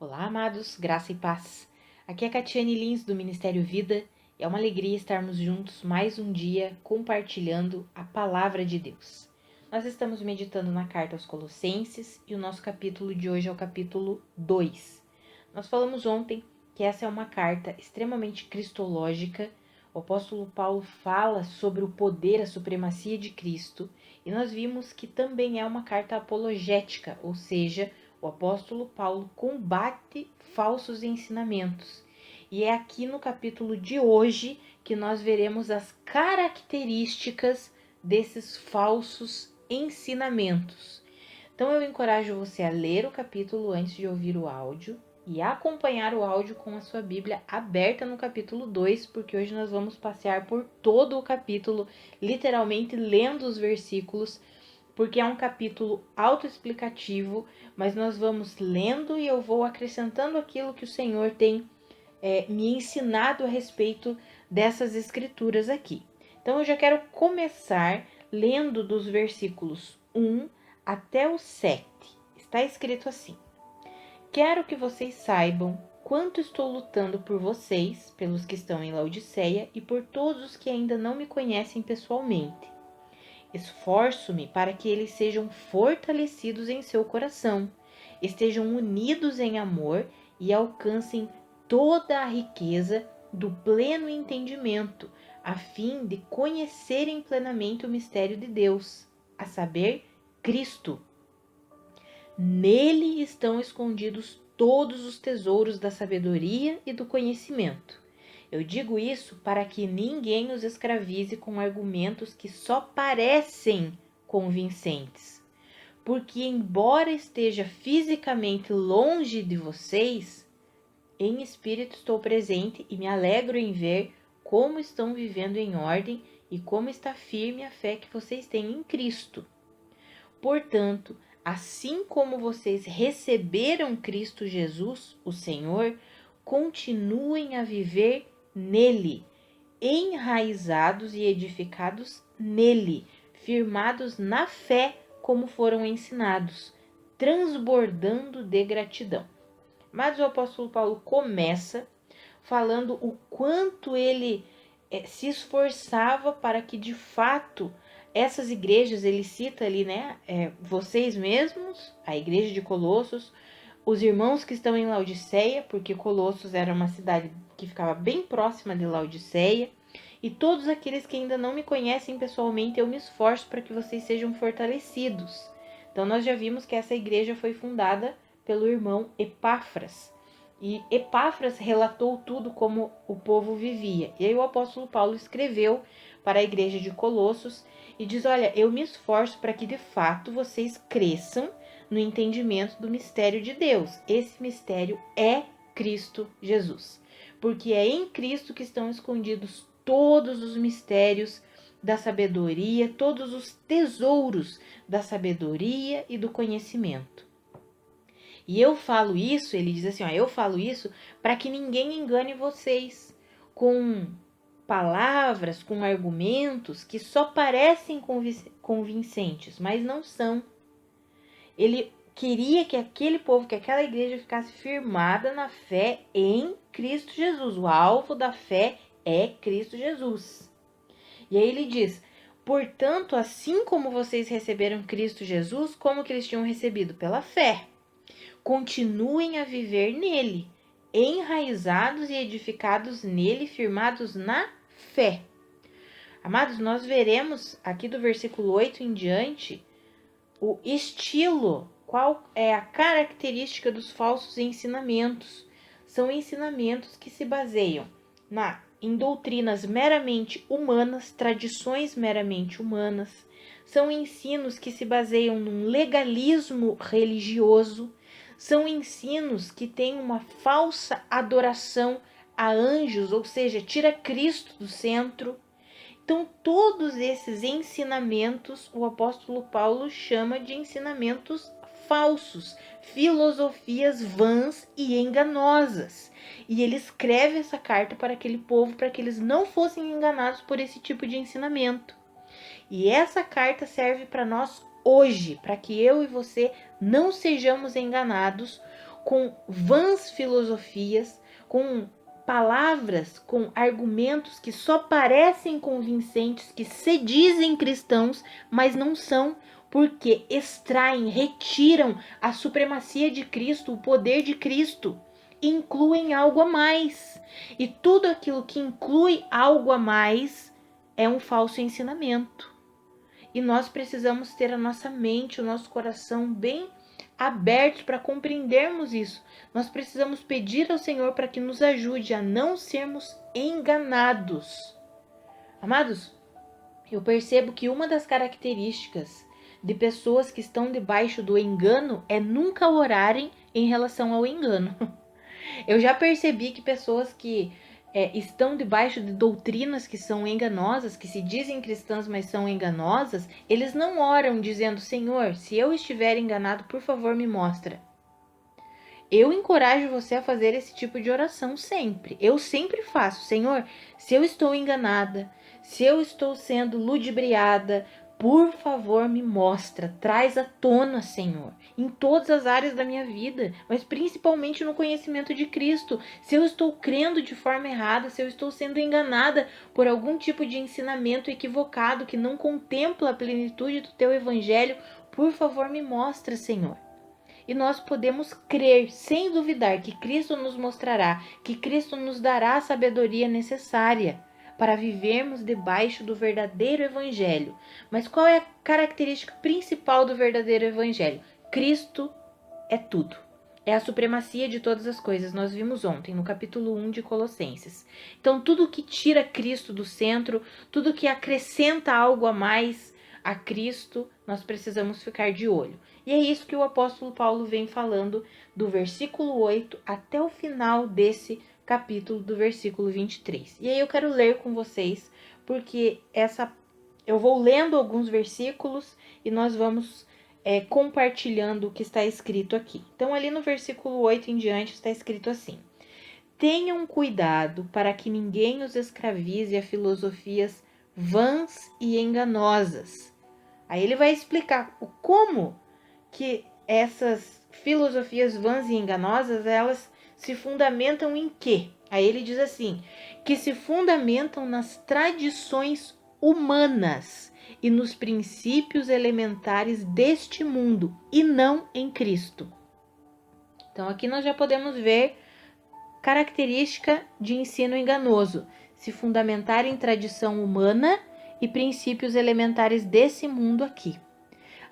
Olá, amados, graça e paz. Aqui é Catiane Lins, do Ministério Vida, e é uma alegria estarmos juntos mais um dia compartilhando a Palavra de Deus. Nós estamos meditando na carta aos Colossenses e o nosso capítulo de hoje é o capítulo 2. Nós falamos ontem que essa é uma carta extremamente cristológica. O apóstolo Paulo fala sobre o poder, a supremacia de Cristo, e nós vimos que também é uma carta apologética, ou seja, o apóstolo Paulo combate falsos ensinamentos. E é aqui no capítulo de hoje que nós veremos as características desses falsos ensinamentos. Então eu encorajo você a ler o capítulo antes de ouvir o áudio e acompanhar o áudio com a sua Bíblia aberta no capítulo 2, porque hoje nós vamos passear por todo o capítulo, literalmente lendo os versículos, porque é um capítulo autoexplicativo, mas nós vamos lendo e eu vou acrescentando aquilo que o Senhor tem me ensinado a respeito dessas escrituras aqui. Então eu já quero começar lendo dos versículos 1 até o 7. Está escrito assim: Quero que vocês saibam quanto estou lutando por vocês, pelos que estão em Laodiceia e por todos os que ainda não me conhecem pessoalmente. Esforço-me para que eles sejam fortalecidos em seu coração, estejam unidos em amor e alcancem toda a riqueza do pleno entendimento, a fim de conhecerem plenamente o mistério de Deus, a saber, Cristo. Nele estão escondidos todos os tesouros da sabedoria e do conhecimento. Eu digo isso para que ninguém os escravize com argumentos que só parecem convincentes. Porque, embora esteja fisicamente longe de vocês, em espírito estou presente e me alegro em ver como estão vivendo em ordem e como está firme a fé que vocês têm em Cristo. Portanto, assim como vocês receberam Cristo Jesus, o Senhor, continuem a viver nele, enraizados e edificados nele, firmados na fé como foram ensinados, transbordando de gratidão. Mas o apóstolo Paulo começa falando o quanto ele se esforçava para que de fato essas igrejas, ele cita ali, né, vocês mesmos, a igreja de Colossos, os irmãos que estão em Laodiceia, porque Colossos era uma cidade que ficava bem próxima de Laodiceia, e todos aqueles que ainda não me conhecem pessoalmente, eu me esforço para que vocês sejam fortalecidos. Então nós já vimos que essa igreja foi fundada pelo irmão Epáfras, e Epáfras relatou tudo como o povo vivia. E aí o apóstolo Paulo escreveu para a igreja de Colossos e diz: olha, eu me esforço para que de fato vocês cresçam no entendimento do mistério de Deus. Esse mistério é Cristo Jesus, porque é em Cristo que estão escondidos todos os mistérios da sabedoria, todos os tesouros da sabedoria e do conhecimento. E eu falo isso, ele diz assim, eu falo isso para que ninguém engane vocês com palavras, com argumentos que só parecem convincentes, mas não são. Ele queria que aquele povo, que aquela igreja ficasse firmada na fé em Cristo Jesus. O alvo da fé é Cristo Jesus. E aí ele diz: portanto, assim como vocês receberam Cristo Jesus, como que eles tinham recebido? Pela fé. Continuem a viver nele, enraizados e edificados nele, firmados na fé. Amados, nós veremos aqui do versículo 8 em diante o estilo, qual é a característica dos falsos ensinamentos. São ensinamentos que se baseiam em doutrinas meramente humanas, tradições meramente humanas. São ensinos que se baseiam num legalismo religioso. São ensinos que têm uma falsa adoração a anjos, ou seja, tira Cristo do centro. Então, todos esses ensinamentos, o apóstolo Paulo chama de ensinamentos falsos, filosofias vãs e enganosas. E ele escreve essa carta para aquele povo, para que eles não fossem enganados por esse tipo de ensinamento. E essa carta serve para nós hoje, para que eu e você não sejamos enganados com vãs filosofias, com palavras, com argumentos que só parecem convincentes, que se dizem cristãos, mas não são, porque extraem, retiram a supremacia de Cristo, o poder de Cristo, incluem algo a mais. E tudo aquilo que inclui algo a mais é um falso ensinamento. E nós precisamos ter a nossa mente, o nosso coração bem abertos para compreendermos isso. Nós precisamos pedir ao Senhor para que nos ajude a não sermos enganados. Amados, eu percebo que uma das características de pessoas que estão debaixo do engano é nunca orarem em relação ao engano. Eu já percebi que pessoas que estão debaixo de doutrinas que são enganosas, que se dizem cristãs, mas são enganosas, eles não oram dizendo: Senhor, se eu estiver enganado, por favor, me mostra. Eu encorajo você a fazer esse tipo de oração sempre. Eu sempre faço: Senhor, se eu estou enganada, se eu estou sendo ludibriada, por favor, me mostra, traz à tona, Senhor, em todas as áreas da minha vida, mas principalmente no conhecimento de Cristo. Se eu estou crendo de forma errada, se eu estou sendo enganada por algum tipo de ensinamento equivocado que não contempla a plenitude do teu evangelho, por favor, me mostra, Senhor. E nós podemos crer, sem duvidar, que Cristo nos mostrará, que Cristo nos dará a sabedoria necessária para vivermos debaixo do verdadeiro evangelho. Mas qual é a característica principal do verdadeiro evangelho? Cristo é tudo. É a supremacia de todas as coisas. Nós vimos ontem, no capítulo 1 de Colossenses. Então, tudo que tira Cristo do centro, tudo que acrescenta algo a mais a Cristo, nós precisamos ficar de olho. E é isso que o apóstolo Paulo vem falando do versículo 8 até o final desse capítulo, do versículo 23. E aí eu quero ler com vocês, porque eu vou lendo alguns versículos e nós vamos compartilhando o que está escrito aqui. Então, ali no versículo 8 em diante está escrito assim: tenham cuidado para que ninguém os escravize a filosofias vãs e enganosas. Aí ele vai explicar como que essas filosofias vãs e enganosas, elas se fundamentam em quê? Aí ele diz assim, que se fundamentam nas tradições humanas e nos princípios elementares deste mundo, e não em Cristo. Então aqui nós já podemos ver característica de ensino enganoso: se fundamentar em tradição humana e princípios elementares desse mundo aqui.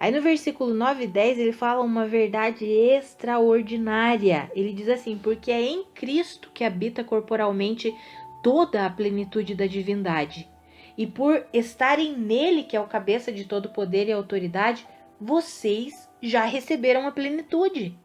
Aí no versículo 9 e 10 ele fala uma verdade extraordinária. Ele diz assim: porque é em Cristo que habita corporalmente toda a plenitude da divindade. E por estarem nele, que é o cabeça de todo poder e autoridade, vocês já receberam a plenitude.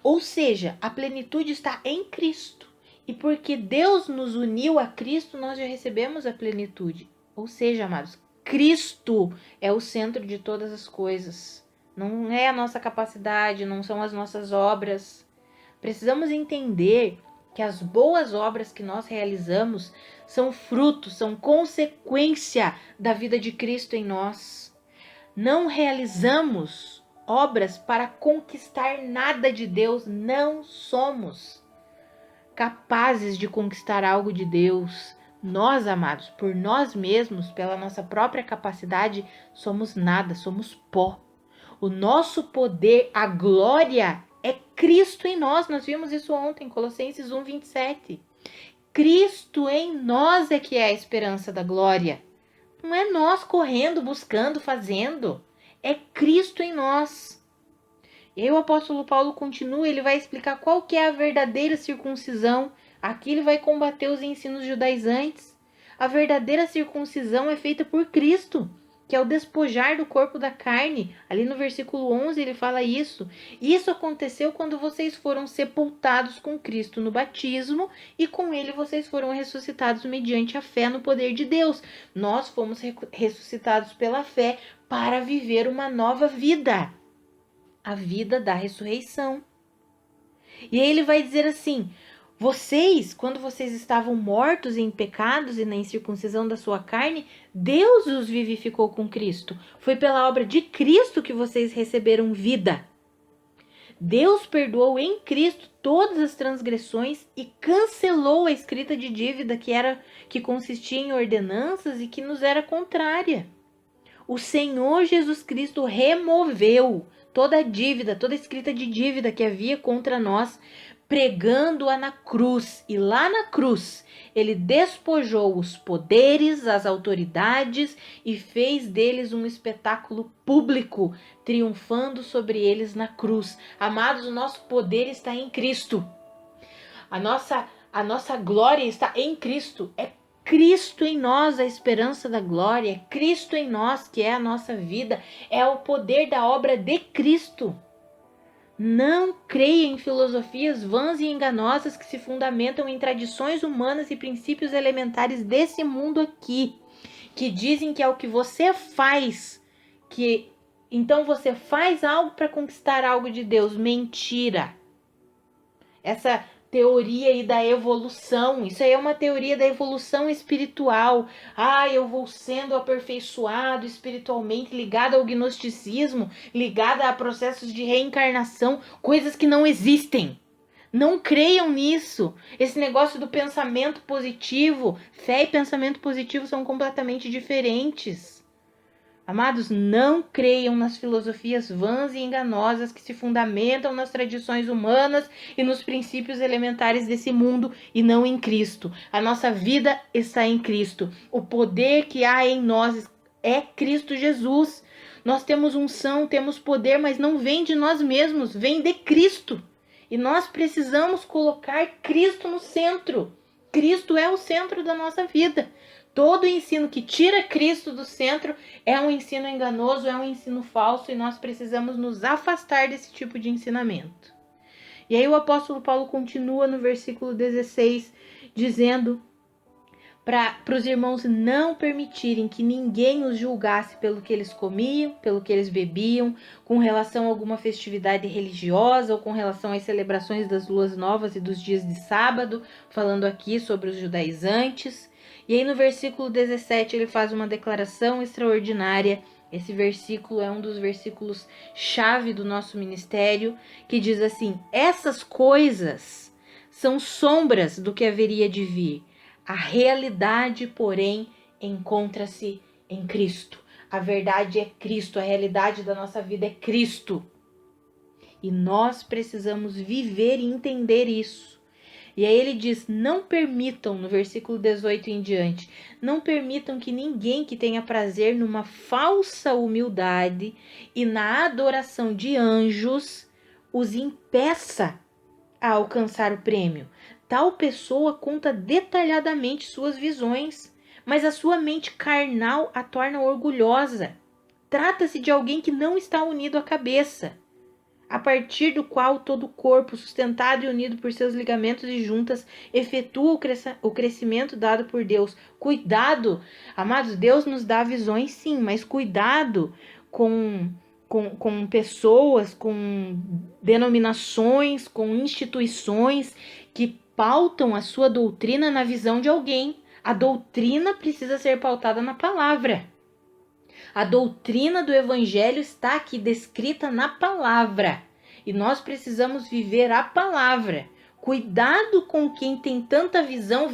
Ou seja, a plenitude está em Cristo. E porque Deus nos uniu a Cristo, nós já recebemos a plenitude. Ou seja, amados, Cristo é o centro de todas as coisas. Não é a nossa capacidade, não são as nossas obras. Precisamos entender que as boas obras que nós realizamos são frutos, são consequência da vida de Cristo em nós. Não realizamos obras para conquistar nada de Deus, não somos capazes de conquistar algo de Deus. Nós, amados, por nós mesmos, pela nossa própria capacidade, somos nada, somos pó. O nosso poder, a glória, é Cristo em nós. Nós vimos isso ontem, Colossenses 1, 27. Cristo em nós é que é a esperança da glória. Não é nós correndo, buscando, fazendo. É Cristo em nós. E aí o apóstolo Paulo continua, ele vai explicar qual que é a verdadeira circuncisão. Aqui ele vai combater os ensinos judaizantes. A verdadeira circuncisão é feita por Cristo, que é o despojar do corpo da carne. Ali no versículo 11 ele fala isso. Isso aconteceu quando vocês foram sepultados com Cristo no batismo e com ele vocês foram ressuscitados mediante a fé no poder de Deus. Nós fomos ressuscitados pela fé para viver uma nova vida. A vida da ressurreição. E aí ele vai dizer assim: vocês, quando vocês estavam mortos em pecados e na incircuncisão da sua carne, Deus os vivificou com Cristo. Foi pela obra de Cristo que vocês receberam vida. Deus perdoou em Cristo todas as transgressões e cancelou a escrita de dívida que consistia em ordenanças e que nos era contrária. O Senhor Jesus Cristo removeu toda a dívida, toda a escrita de dívida que havia contra nós, pregando-a na cruz. E lá na cruz, ele despojou os poderes, as autoridades e fez deles um espetáculo público, triunfando sobre eles na cruz. Amados, o nosso poder está em Cristo. A nossa glória está em Cristo. É Cristo em nós, a esperança da glória. É Cristo em nós, que é a nossa vida. É o poder da obra de Cristo. Não creia em filosofias vãs e enganosas que se fundamentam em tradições humanas e princípios elementares desse mundo aqui, que dizem que é o que você faz, que então você faz algo para conquistar algo de Deus. Mentira. Essa teoria aí da evolução, isso aí é uma teoria da evolução espiritual. Eu vou sendo aperfeiçoado espiritualmente, ligado ao gnosticismo, ligado a processos de reencarnação, coisas que não existem. Não creiam nisso. Esse negócio do pensamento positivo, fé e pensamento positivo são completamente diferentes. Amados, não creiam nas filosofias vãs e enganosas que se fundamentam nas tradições humanas e nos princípios elementares desse mundo e não em Cristo. A nossa vida está em Cristo. O poder que há em nós é Cristo Jesus. Nós temos unção, temos poder, mas não vem de nós mesmos, vem de Cristo. E nós precisamos colocar Cristo no centro. Cristo é o centro da nossa vida. Todo ensino que tira Cristo do centro é um ensino enganoso, é um ensino falso, e nós precisamos nos afastar desse tipo de ensinamento. E aí o apóstolo Paulo continua no versículo 16, dizendo para os irmãos não permitirem que ninguém os julgasse pelo que eles comiam, pelo que eles bebiam, com relação a alguma festividade religiosa ou com relação às celebrações das luas novas e dos dias de sábado, falando aqui sobre os judaizantes. E aí no versículo 17 ele faz uma declaração extraordinária. Esse versículo é um dos versículos chave do nosso ministério, que diz assim: essas coisas são sombras do que haveria de vir. A realidade, porém, encontra-se em Cristo. A verdade é Cristo, a realidade da nossa vida é Cristo. E nós precisamos viver e entender isso. E aí ele diz, não permitam, no versículo 18 em diante, não permitam que ninguém que tenha prazer numa falsa humildade e na adoração de anjos os impeça a alcançar o prêmio. Tal pessoa conta detalhadamente suas visões, mas a sua mente carnal a torna orgulhosa. Trata-se de alguém que não está unido à cabeça, a partir do qual todo o corpo, sustentado e unido por seus ligamentos e juntas, efetua o crescimento dado por Deus. Cuidado, amados, Deus nos dá visões sim, mas cuidado com pessoas, com denominações, com instituições que pautam a sua doutrina na visão de alguém. A doutrina precisa ser pautada na palavra. A doutrina do evangelho está aqui descrita na palavra. E nós precisamos viver a palavra. Cuidado com quem tem tanta visão,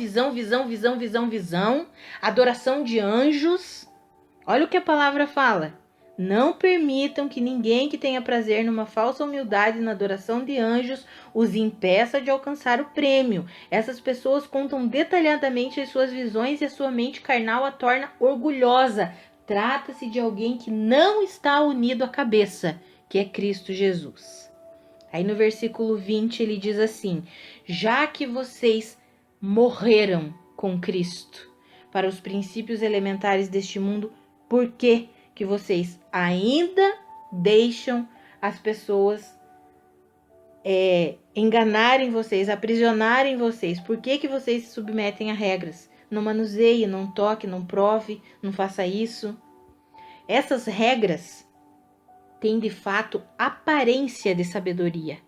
adoração de anjos. Olha o que a palavra fala. Não permitam que ninguém que tenha prazer numa falsa humildade na adoração de anjos os impeça de alcançar o prêmio. Essas pessoas contam detalhadamente as suas visões e a sua mente carnal a torna orgulhosa. Trata-se de alguém que não está unido à cabeça, que é Cristo Jesus. Aí no versículo 20 ele diz assim: já que vocês morreram com Cristo para os princípios elementares deste mundo, por que vocês ainda deixam as pessoas enganarem vocês, aprisionarem vocês? Por que vocês se submetem a regras? Não manuseie, não toque, não prove, não faça isso. Essas regras têm de fato aparência de sabedoria,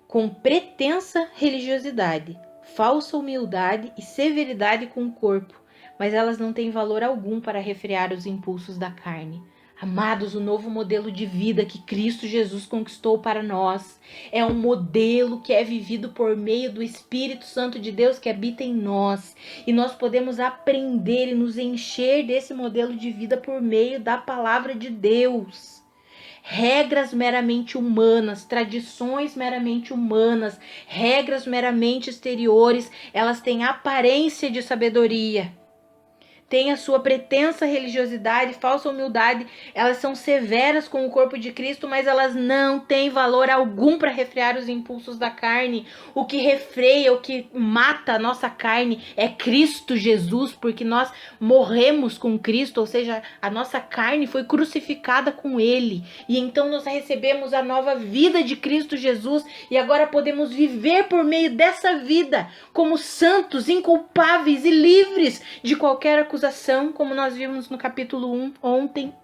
com pretensa religiosidade, falsa humildade e severidade com o corpo, mas elas não têm valor algum para refrear os impulsos da carne. Amados, o novo modelo de vida que Cristo Jesus conquistou para nós é um modelo que é vivido por meio do Espírito Santo de Deus que habita em nós. E nós podemos aprender e nos encher desse modelo de vida por meio da palavra de Deus. Regras meramente humanas, tradições meramente humanas, regras meramente exteriores, elas têm aparência de sabedoria. Tem a sua pretensa religiosidade, falsa humildade, elas são severas com o corpo de Cristo, mas elas não têm valor algum para refrear os impulsos da carne. O que refreia, o que mata a nossa carne é Cristo Jesus, porque nós morremos com Cristo, ou seja, a nossa carne foi crucificada com Ele. E então nós recebemos a nova vida de Cristo Jesus e agora podemos viver por meio dessa vida como santos, inculpáveis e livres de qualquer acusação, como nós vimos no capítulo 1 ontem.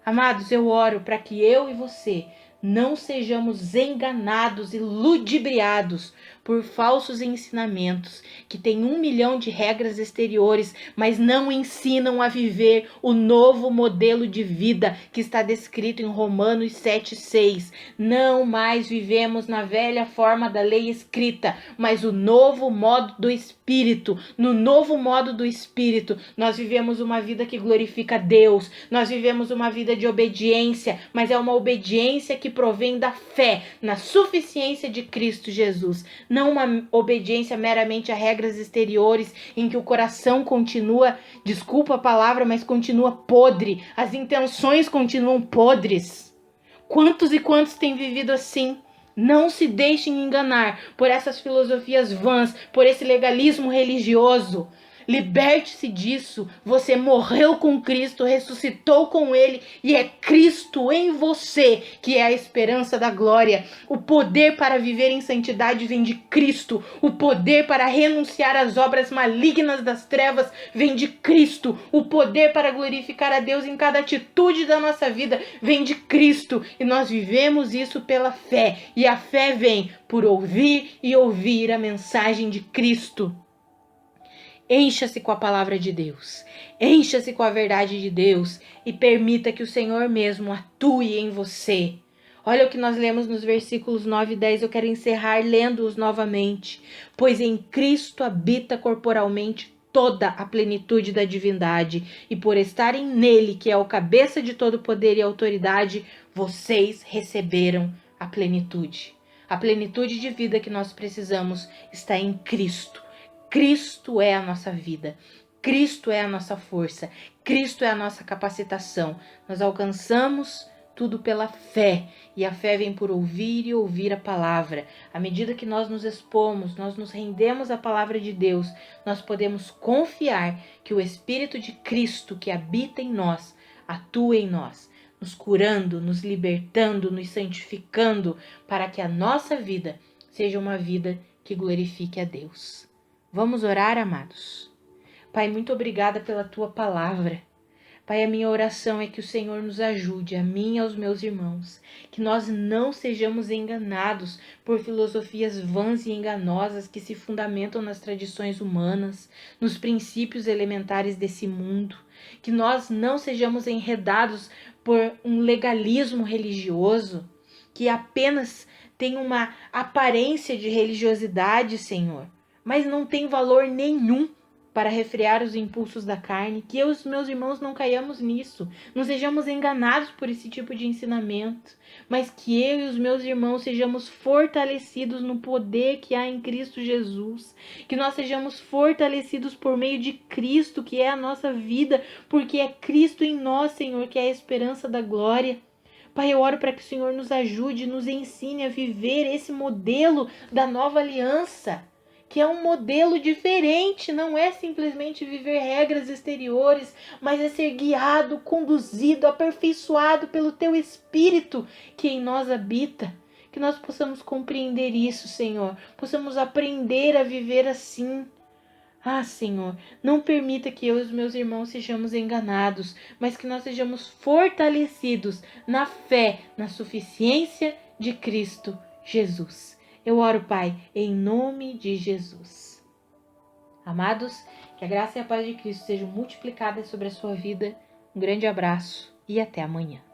Amados, eu oro para que eu e você não sejamos enganados e ludibriados por falsos ensinamentos que têm 1 milhão de regras exteriores, mas não ensinam a viver o novo modelo de vida que está descrito em Romanos 7,6. Não mais vivemos na velha forma da lei escrita, mas o novo modo do Espírito. No novo modo do Espírito, nós vivemos uma vida que glorifica a Deus, nós vivemos uma vida de obediência, mas é uma obediência que provém da fé na suficiência de Cristo Jesus. Não uma obediência meramente a regras exteriores, em que o coração continua, desculpa a palavra, mas continua podre, as intenções continuam podres. Quantos e quantos têm vivido assim? Não se deixem enganar por essas filosofias vãs, por esse legalismo religioso. Liberte-se disso. Você morreu com Cristo, ressuscitou com Ele e é Cristo em você que é a esperança da glória. O poder para viver em santidade vem de Cristo. O poder para renunciar às obras malignas das trevas vem de Cristo. O poder para glorificar a Deus em cada atitude da nossa vida vem de Cristo. E nós vivemos isso pela fé. E a fé vem por ouvir e ouvir a mensagem de Cristo. Encha-se com a palavra de Deus, encha-se com a verdade de Deus e permita que o Senhor mesmo atue em você. Olha o que nós lemos nos versículos 9 e 10, eu quero encerrar lendo-os novamente. Pois em Cristo habita corporalmente toda a plenitude da divindade, e por estarem nele, que é o cabeça de todo poder e autoridade, vocês receberam a plenitude. A plenitude de vida que nós precisamos está em Cristo. Cristo é a nossa vida, Cristo é a nossa força, Cristo é a nossa capacitação. Nós alcançamos tudo pela fé, e a fé vem por ouvir e ouvir a palavra. À medida que nós nos expomos, nós nos rendemos à palavra de Deus, nós podemos confiar que o Espírito de Cristo que habita em nós, atua em nós, nos curando, nos libertando, nos santificando, para que a nossa vida seja uma vida que glorifique a Deus. Vamos orar, amados? Pai, muito obrigada pela Tua palavra. Pai, a minha oração é que o Senhor nos ajude, a mim e aos meus irmãos, que nós não sejamos enganados por filosofias vãs e enganosas que se fundamentam nas tradições humanas, nos princípios elementares desse mundo, que nós não sejamos enredados por um legalismo religioso, que apenas tem uma aparência de religiosidade, Senhor, mas não tem valor nenhum para refrear os impulsos da carne, que eu e os meus irmãos não caiamos nisso, não sejamos enganados por esse tipo de ensinamento, mas que eu e os meus irmãos sejamos fortalecidos no poder que há em Cristo Jesus, que nós sejamos fortalecidos por meio de Cristo, que é a nossa vida, porque é Cristo em nós, Senhor, que é a esperança da glória. Pai, eu oro para que o Senhor nos ajude, nos ensine a viver esse modelo da nova aliança, que é um modelo diferente, não é simplesmente viver regras exteriores, mas é ser guiado, conduzido, aperfeiçoado pelo Teu Espírito que em nós habita. Que nós possamos compreender isso, Senhor, possamos aprender a viver assim. Ah, Senhor, não permita que eu e os meus irmãos sejamos enganados, mas que nós sejamos fortalecidos na fé, na suficiência de Cristo Jesus. Eu oro, Pai, em nome de Jesus. Amados, que a graça e a paz de Cristo sejam multiplicadas sobre a sua vida. Um grande abraço. e até amanhã.